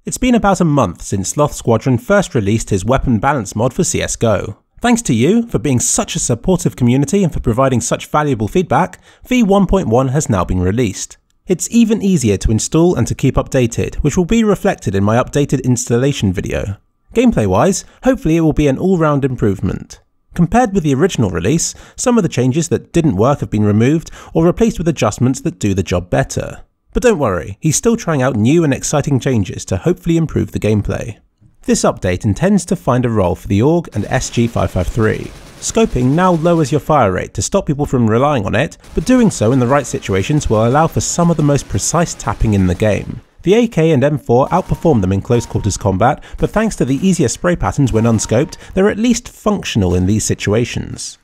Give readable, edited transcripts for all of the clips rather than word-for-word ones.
It's been about a month since Sloth Squadron first released his weapon balance mod for CSGO. Thanks to you for being such a supportive community and for providing such valuable feedback, V1.1 has now been released. It's even easier to install and to keep updated, which will be reflected in my updated installation video. Gameplay wise, hopefully it will be an all-round improvement. Compared with the original release, some of the changes that didn't work have been removed or replaced with adjustments that do the job better. But don't worry, he's still trying out new and exciting changes to hopefully improve the gameplay. This update intends to find a role for the Aug and SG 553. Scoping now lowers your fire rate to stop people from relying on it, but doing so in the right situations will allow for some of the most precise tapping in the game. The AK and M4 outperform them in close quarters combat, but thanks to the easier spray patterns when unscoped, they're at least functional in these situations.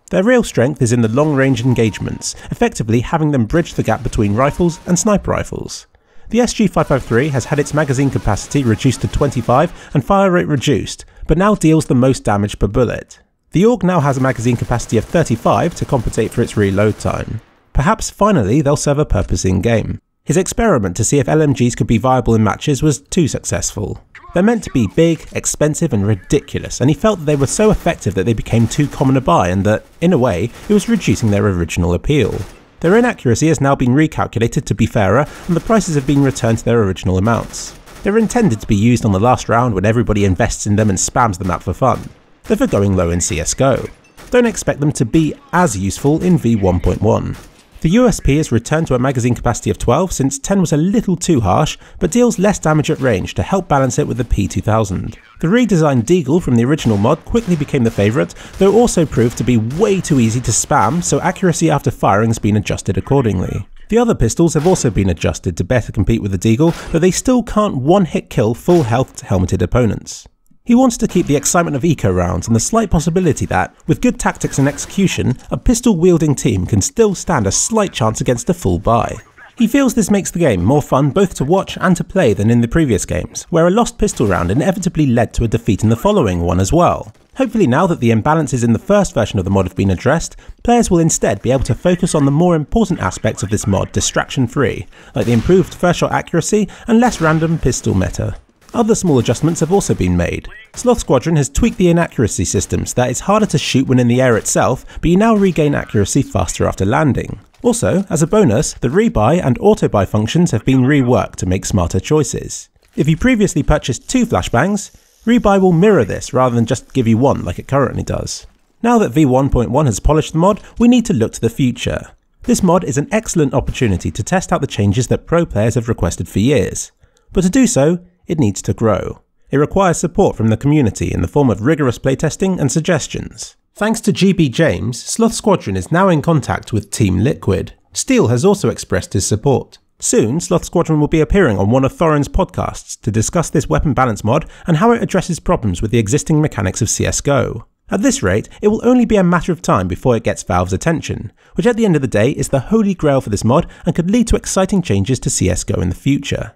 Their real strength is in the long-range engagements, effectively having them bridge the gap between rifles and sniper rifles. The SG553 has had its magazine capacity reduced to 25 and fire rate reduced, but now deals the most damage per bullet. The Aug now has a magazine capacity of 35 to compensate for its reload time. Perhaps finally they'll serve a purpose in-game. His experiment to see if LMGs could be viable in matches was too successful. They're meant to be big, expensive and ridiculous, and he felt that they were so effective that they became too common to buy and that, in a way, it was reducing their original appeal. Their inaccuracy has now been recalculated to be fairer, and the prices have been returned to their original amounts. They're intended to be used on the last round when everybody invests in them and spams the map for fun. They're for going low in CSGO. Don't expect them to be as useful in V1.1. The USP is returned to a magazine capacity of 12 since 10 was a little too harsh, but deals less damage at range to help balance it with the P2000. The redesigned Deagle from the original mod quickly became the favourite, though also proved to be way too easy to spam, so accuracy after firing has been adjusted accordingly. The other pistols have also been adjusted to better compete with the Deagle, but they still can't one-hit kill full health helmeted opponents. He wants to keep the excitement of eco rounds and the slight possibility that, with good tactics and execution, a pistol-wielding team can still stand a slight chance against a full buy. He feels this makes the game more fun both to watch and to play than in the previous games, where a lost pistol round inevitably led to a defeat in the following one as well. Hopefully now that the imbalances in the first version of the mod have been addressed, players will instead be able to focus on the more important aspects of this mod distraction-free, like the improved first shot accuracy and less random pistol meta. Other small adjustments have also been made. Sloth Squadron has tweaked the inaccuracy system so that it's harder to shoot when in the air itself, but you now regain accuracy faster after landing. Also, as a bonus, the Rebuy and autobuy functions have been reworked to make smarter choices. If you previously purchased 2 flashbangs, Rebuy will mirror this rather than just give you one like it currently does. Now that V1.1 has polished the mod, we need to look to the future. This mod is an excellent opportunity to test out the changes that pro players have requested for years. But to do so, it needs to grow. It requires support from the community in the form of rigorous playtesting and suggestions. Thanks to GB James, Sloth Squadron is now in contact with Team Liquid. Steel has also expressed his support. Soon, Sloth Squadron will be appearing on one of Thorin's podcasts to discuss this weapon balance mod and how it addresses problems with the existing mechanics of CSGO. At this rate, it will only be a matter of time before it gets Valve's attention, which at the end of the day is the holy grail for this mod and could lead to exciting changes to CSGO in the future.